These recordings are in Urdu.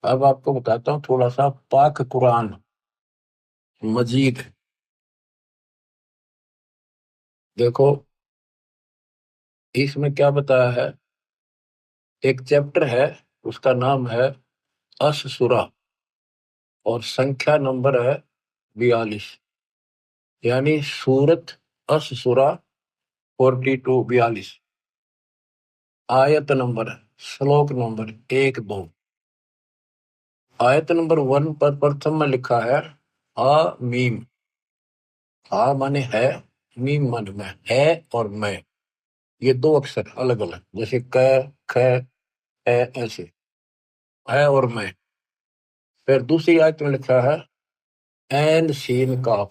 اب آپ کو بتاتا ہوں تھوڑا سا پاک قرآن مجید. دیکھو اس میں کیا بتایا ہے. ایک چیپٹر ہے، اس کا نام ہے اس سورہ، اور سنکھیا نمبر ہے 42، یعنی سورت اس سورہ 42 آیت نمبر، سلوک نمبر 1-2. آیت نمبر 1 پر پرتھم میں لکھا ہے میم. مانے ہے، میم من میں ہے، اور میں، یہ دو اکثر الگ الگ، جیسے خ ایسے ہے اور میں. پھر دوسری آیت میں لکھا ہے این سین کاف.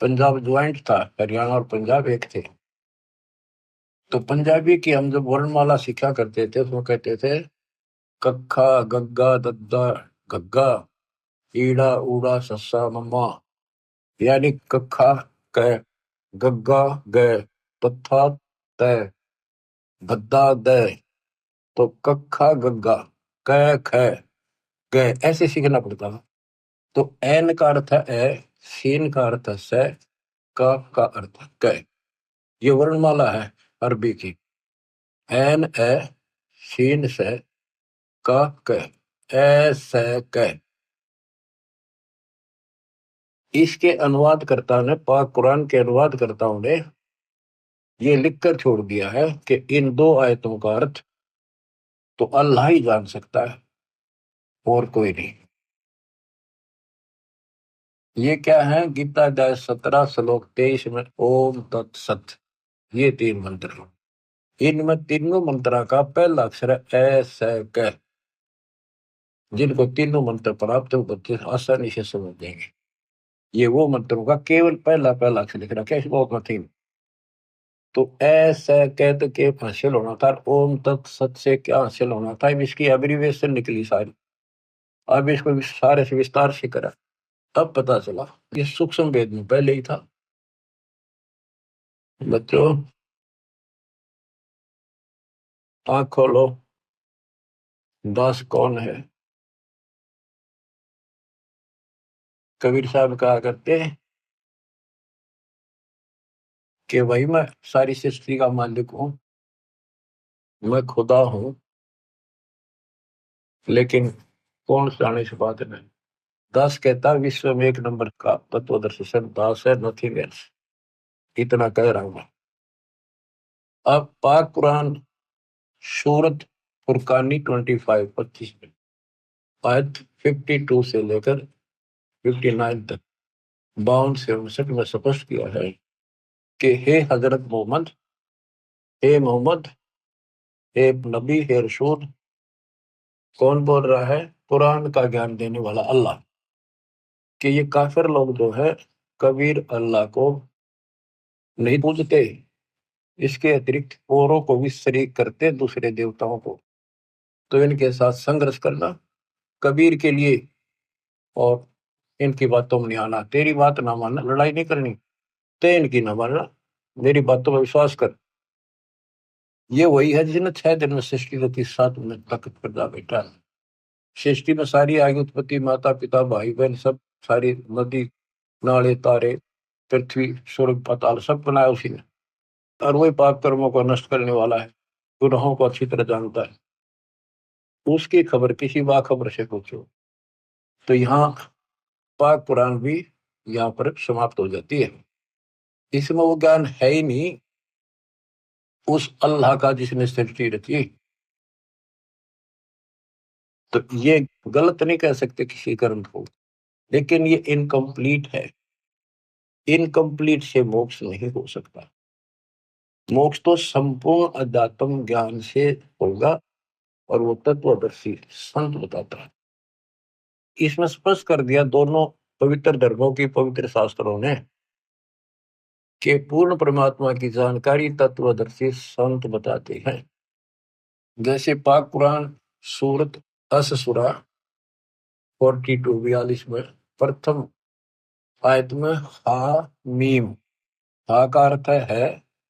پنجاب جوائنٹ تھا، ہریانہ اور پنجاب ایک تھے. تو پنجابی کی ہم جب ورن مالا سیکھا کرتے تھے تو وہ کہتے تھے ککھا گگا ددا گگا ایڑا اوڑا سسا مما، یعنی ککھا کہ، گگا گئے، تتھا تے، گدا دے. تو ککھا گگا کہ گئے ایسے سیکھنا پڑتا تھا. تو این کا ارتھ ہے سین کا ارتھ سے، کاف کا ارتھ کہ. یہ ورن مالا ہے عربی کی. این اے، سین سے، کاف کہ، ایسے کہ. اس کے انواد کرتا نے، پاک قرآن کے انواد کرتاؤں نے یہ لکھ کر چھوڑ دیا ہے کہ ان دو آیتوں کا ارتھ تو اللہ ہی جان سکتا ہے اور کوئی نہیں. یہ کیا ہے؟ گیتا ادھیائے 17 سلوک 23 میں اوم تت ست، یہ 3 منتر. ان میں تینوں منترا کا پہلا اکثر ہے ایسے کہ. جن کو تینوں منتر پراپت ہو بچے آسانی سے سمجھ دیں گے. یہ وہ منتروں کا کیول پہلا اکثر لکھ رکھا ہے، بہت متین. تو ایسے کہتے کہ حاصل ہونا تھا، اوم تت ست سے کیا حاصل ہونا تھا، اب اس کی ایبریویشن نکلی ساری. اب اس کو سارے سے وستار سے کرا، اب پتا چلا یہ سوکشم وید میں پہلے ہی تھا. بچوں آنکھ کھولو. داس کون ہے؟ کبیر صاحب کہا کرتے کہ وہی میں ساری سرشٹی کا مالک ہوں، میں خدا ہوں، لیکن کون جانے سے بات نہیں. داس کہتا وشو میں ایک نمبر کا تتو درشن داس ہے، نتھنگ ایلس. اتنا کہہ رہا ہوں میں. اب پاک قرآن سورت فرقانی 25 میں آیت 52 سے لے کر 59 تک 52 سے 59 میں سپشٹ کیا ہے کہ ہے حضرت محمد، ہے محمد، ہے نبی، ہے رسول. کون بول رہا ہے؟ قرآن کا گیان دینے والا اللہ. کہ یہ کافر لوگ جو ہے کبیر اللہ کو نہیں پوجتے، اس کے اترکت اوروں کو بھی شریک کرتے، دوسرے دیوتاؤں کو. تو ان کے ساتھ سنگرش کرنا کبیر کے لیے، اور ان کی باتوں میں نہیں آنا. تیری بات نہ ماننا، لڑائی نہیں کرنی، تے ان کی نہ ماننا، میری باتوں میں وشواس کر. یہ وہی ہے جس نے 6 دن میں سرشٹی کو 7 میں طاقت پیدا بیٹھا. سرشٹی میں ساری آگے اتپتی، ماتا پتا بھائی بہن سب، ساری ندی نالے تارے پرتھوی سورگ پاتال سب بنایا اسی نے. اور وہی پاپ کرموں کو نشٹ کرنے والا ہے، گناہوں کو اچھی طرح جانتا ہے. اس کی خبر کسی باخبر سے پوچھو. تو یہاں پاک قرآن بھی یہاں پر سماپت ہو جاتی ہے. اس میں وہ گیان ہے ہی نہیں اس اللہ کا جس نے سرشٹی رچی. تو یہ غلط نہیں کہہ سکتے کسی گرنتھ کو، لیکن یہ انکمپلیٹ ہے. انکمپلیٹ سے موکش نہیں ہو سکتا. موکش تو سمپورن ادھیاتم گیان سے ہوگا، اور وہ تتوادرشی سنت بتاتا ہے. اس میں سپشٹ کر دیا دونوں پوتر دھرموں کی پوتر شاستروں نے کہ پورن پرماتما کی جانکاری تتوادرشی سنت بتاتے ہیں. جیسے پاک قرآن سورت اس سورہ 42 میں پرتھم آیت میں ہا میم. ہا کا ارتھ ہے